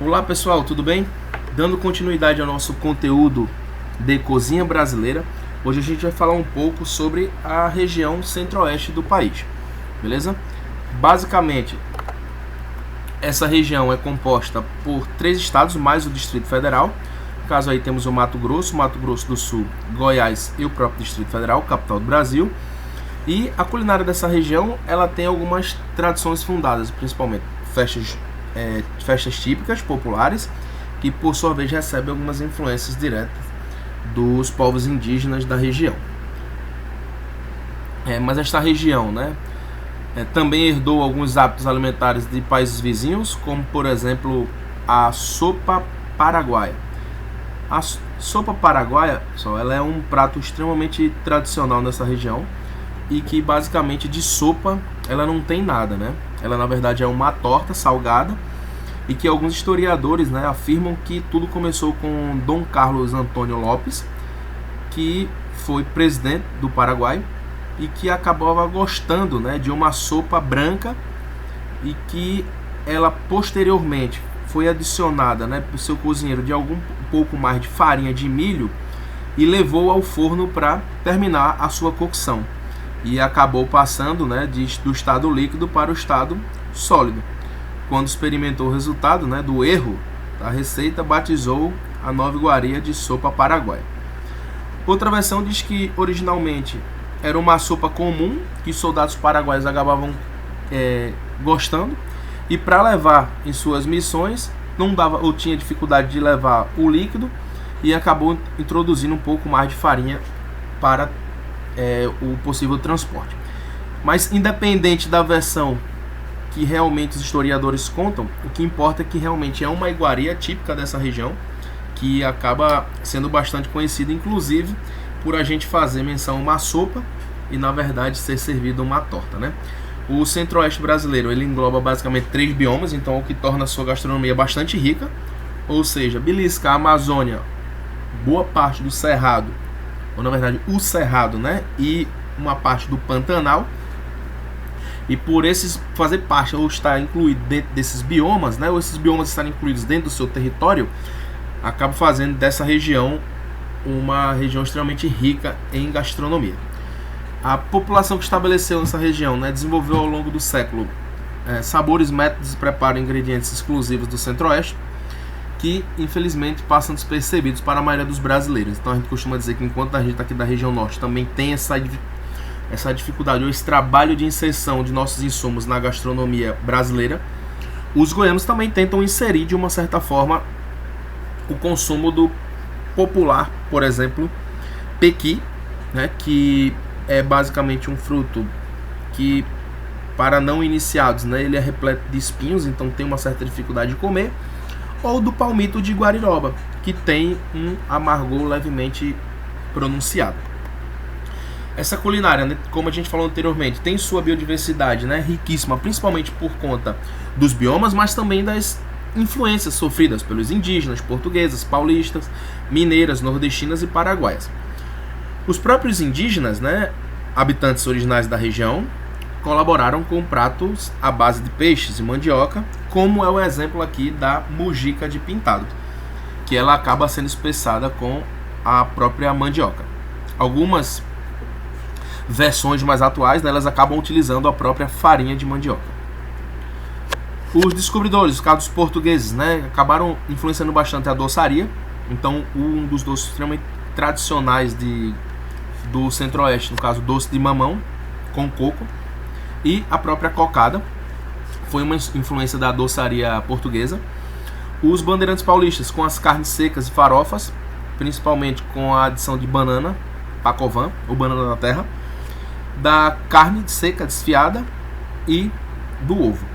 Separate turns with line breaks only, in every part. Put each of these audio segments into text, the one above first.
Olá pessoal, tudo bem? Dando continuidade ao nosso conteúdo de cozinha brasileira, hoje a gente vai falar um pouco sobre a região centro-oeste do país, beleza? Basicamente, essa região é composta por 3 estados mais o Distrito Federal. No caso aí temos o Mato Grosso do Sul, Goiás e o próprio Distrito Federal, capital do Brasil. E a culinária dessa região, ela tem algumas tradições fundadas, principalmente festas típicas, populares, que por sua vez recebem algumas influências diretas dos povos indígenas da região. Mas esta região, também herdou alguns hábitos alimentares de países vizinhos, como por exemplo a sopa paraguaia. A sopa paraguaia, pessoal, ela é um prato extremamente tradicional nessa região e que basicamente de sopa ela não tem nada, Ela na verdade é uma torta salgada e que alguns historiadores, afirmam que tudo começou com Dom Carlos Antônio Lopes, que foi presidente do Paraguai e que acabava gostando, de uma sopa branca e que ela posteriormente foi adicionada, por seu cozinheiro de um pouco mais de farinha de milho e levou ao forno para terminar a sua cocção. E acabou passando, do estado líquido para o estado sólido. Quando experimentou o resultado, do erro da receita, batizou a nova iguaria de sopa paraguaia. Outra versão diz que originalmente era uma sopa comum que os soldados paraguaios acabavam gostando, e para levar em suas missões não dava ou tinha dificuldade de levar o líquido e acabou introduzindo um pouco mais de farinha para o possível transporte. Mas independente da versão que realmente os historiadores contam, o que importa é que realmente é uma iguaria típica dessa região, que acaba sendo bastante conhecida, inclusive por a gente fazer menção a uma sopa e na verdade ser servido uma torta, O centro-oeste brasileiro, ele engloba basicamente 3 biomas, então o que torna a sua gastronomia bastante rica, ou seja, belisca a Amazônia, boa parte do Cerrado, ou na verdade o Cerrado, e uma parte do Pantanal. E por esses fazer parte ou estar incluído dentro desses biomas, ou esses biomas estarem incluídos dentro do seu território, acaba fazendo dessa região uma região extremamente rica em gastronomia. A população que estabeleceu nessa região, desenvolveu ao longo do século sabores, métodos de preparo e ingredientes exclusivos do centro-oeste, que infelizmente passam despercebidos para a maioria dos brasileiros. Então a gente costuma dizer que enquanto a gente aqui da região norte também tem essa dificuldade ou esse trabalho de inserção de nossos insumos na gastronomia brasileira, os goianos também tentam inserir de uma certa forma o consumo do popular, por exemplo, pequi, que é basicamente um fruto que para não iniciados, ele é repleto de espinhos, então tem uma certa dificuldade de comer, ou do palmito de guariroba, que tem um amargor levemente pronunciado. Essa culinária, como a gente falou anteriormente, tem sua biodiversidade, riquíssima, principalmente por conta dos biomas, mas também das influências sofridas pelos indígenas, portuguesas, paulistas, mineiras, nordestinas e paraguaias. Os próprios indígenas, habitantes originais da região, colaboraram com pratos à base de peixes e mandioca, como é o exemplo aqui da mujica de pintado, que ela acaba sendo espessada com a própria mandioca. Algumas versões mais atuais, elas acabam utilizando a própria farinha de mandioca. Os descobridores, os casos portugueses, acabaram influenciando bastante a doçaria. Então, um dos doces extremamente tradicionais do centro-oeste, no caso, doce de mamão com coco, e a própria cocada foi uma influência da doçaria portuguesa. Os bandeirantes paulistas com as carnes secas e farofas, principalmente com a adição de banana, pacovan, ou banana da terra, da carne seca desfiada e do ovo.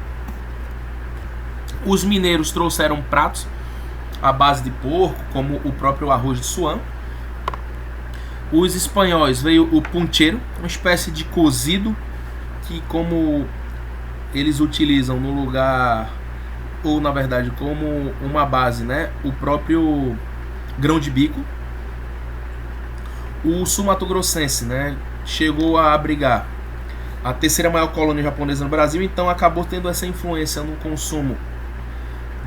Os mineiros trouxeram pratos à base de porco, como o próprio arroz de suã. Os espanhóis veio o puncheiro, uma espécie de cozido que, como eles utilizam no lugar, ou na verdade como uma base, o próprio grão de bico. O sul mato-grossense, chegou a abrigar a terceira maior colônia japonesa no Brasil, então acabou tendo essa influência no consumo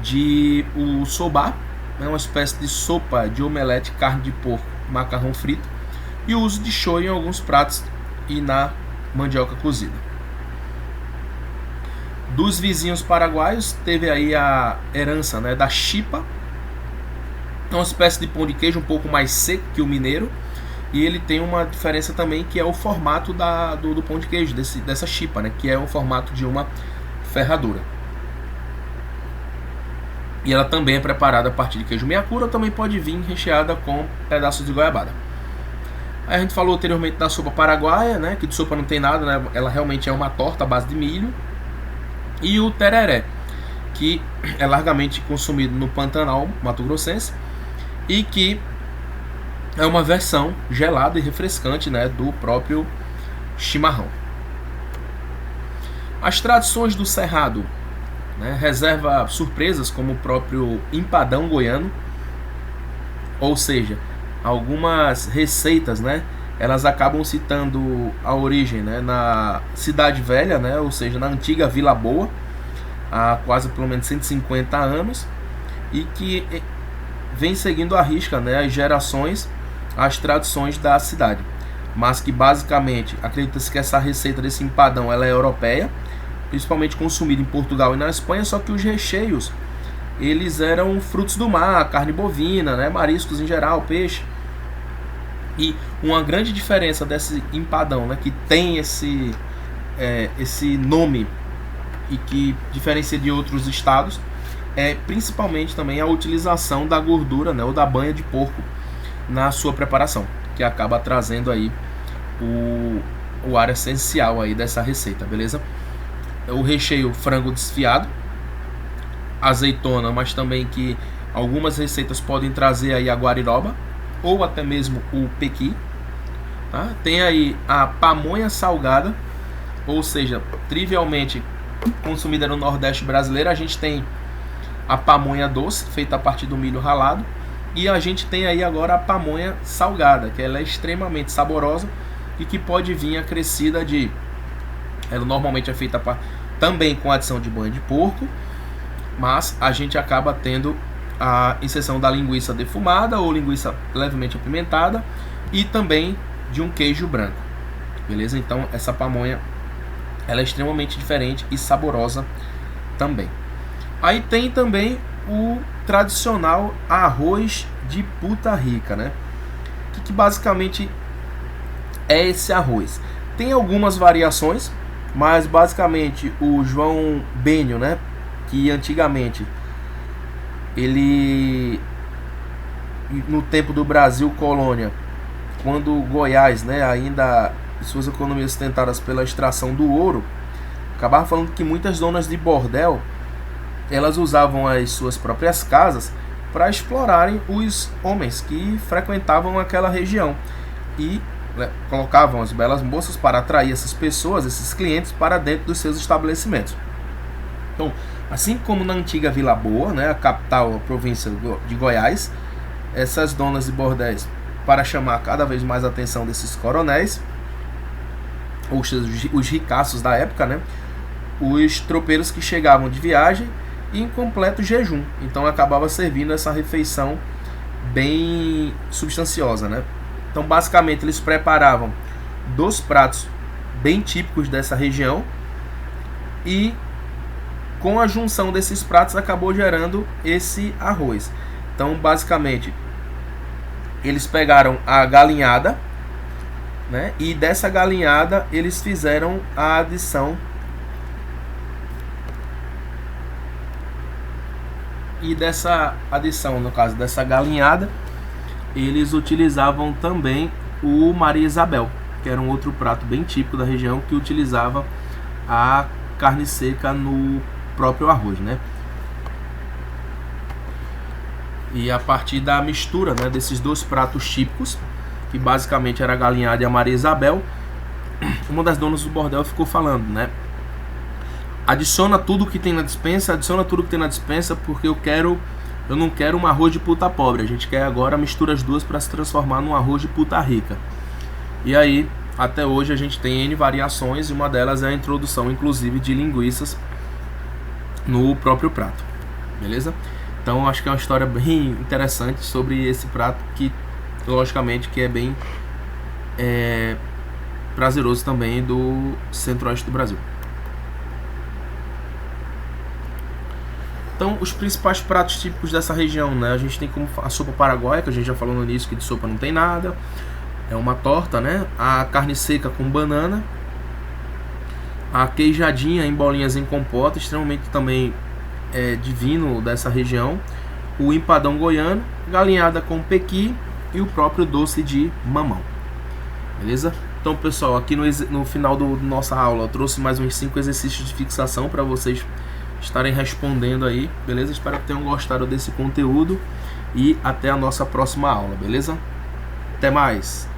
de o soba, né, uma espécie de sopa de omelete, carne de porco, macarrão frito, e o uso de shoyu em alguns pratos e na mandioca cozida. Dos vizinhos paraguaios, teve aí a herança, né, da chipa, uma espécie de pão de queijo um pouco mais seco que o mineiro, e ele tem uma diferença também, que é o formato do pão de queijo, dessa chipa, né, que é o formato de uma ferradura. E ela também é preparada a partir de queijo meia-cura, também pode vir recheada com pedaços de goiabada. Aí a gente falou anteriormente da sopa paraguaia, né, que de sopa não tem nada, né, ela realmente é uma torta à base de milho. E o tereré, que é largamente consumido no Pantanal mato-grossense e que é uma versão gelada e refrescante, né, do próprio chimarrão. As tradições do Cerrado, né, reserva surpresas como o próprio empadão goiano, ou seja, algumas receitas, né, elas acabam citando a origem, né, na Cidade Velha, né, ou seja, na antiga Vila Boa, há quase pelo menos 150 anos, e que vem seguindo à risca, né, as gerações, as tradições da cidade, mas que basicamente acredita-se que essa receita desse empadão ela é europeia, principalmente consumida em Portugal e na Espanha, só que os recheios eles eram frutos do mar, carne bovina, né, mariscos em geral, peixe. E uma grande diferença desse empadão, né, que tem esse nome e que diferencia de outros estados, é principalmente também a utilização da gordura, né, ou da banha de porco na sua preparação, que acaba trazendo aí o ar essencial aí dessa receita, beleza? O recheio frango desfiado, azeitona, mas também que algumas receitas podem trazer aí a guariroba ou até mesmo o pequi, tá? Tem aí a pamonha salgada, ou seja, trivialmente consumida no Nordeste brasileiro. A gente tem a pamonha doce, feita a partir do milho ralado, e a gente tem aí agora a pamonha salgada, que ela é extremamente saborosa e que pode vir acrescida de... Ela normalmente é feita também com adição de banha de porco, mas a gente acaba tendo a inserção da linguiça defumada ou linguiça levemente apimentada e também de um queijo branco, beleza? Então essa pamonha ela é extremamente diferente e saborosa também. Aí tem também o tradicional arroz de puta rica, né? Que basicamente é esse arroz. Tem algumas variações, mas basicamente o João Benho, né, que antigamente ele, no tempo do Brasil colônia, quando Goiás, né, ainda suas economias sustentadas pela extração do ouro, acabava falando que muitas donas de bordel elas usavam as suas próprias casas para explorarem os homens que frequentavam aquela região e colocavam as belas moças para atrair essas pessoas, esses clientes, para dentro dos seus estabelecimentos. Então, assim como na antiga Vila Boa, né, a capital, a província de Goiás, essas donas de bordéis, para chamar cada vez mais a atenção desses coronéis, ou seja, os ricaços da época, né, os tropeiros que chegavam de viagem e em completo jejum. Então acabava servindo essa refeição bem substanciosa, né? Então basicamente eles preparavam 2 pratos bem típicos dessa região e com a junção desses pratos acabou gerando esse arroz. Então basicamente eles pegaram a galinhada, né? E dessa galinhada eles fizeram a adição e dessa adição, no caso dessa galinhada, eles utilizavam também o Maria Isabel, que era um outro prato bem típico da região que utilizava a carne seca no próprio arroz, né? E a partir da mistura, né, desses 2 pratos típicos, que basicamente era a galinhada e a Maria Isabel, uma das donas do bordel ficou falando, né? Adiciona tudo que tem na dispensa, porque eu não quero um arroz de puta pobre. A gente quer agora misturar as duas para se transformar num arroz de puta rica. E aí, até hoje a gente tem N variações e uma delas é a introdução, inclusive, de linguiças no próprio prato. beleza? Então acho que é uma história bem interessante sobre esse prato que, logicamente, que é bem prazeroso também do centro-oeste do Brasil. Então, os principais pratos típicos dessa região, né? A gente tem como a sopa paraguaia, que a gente já falou no início que de sopa não tem nada. É uma torta, né? A carne seca com banana. A queijadinha em bolinhas em compota, extremamente também divino dessa região. O empadão goiano, galinhada com pequi e o próprio doce de mamão. Beleza? Então, pessoal, aqui no final do nossa aula eu trouxe mais uns 5 exercícios de fixação para vocês estarem respondendo aí, beleza? Espero que tenham gostado desse conteúdo e até a nossa próxima aula, beleza? Até mais!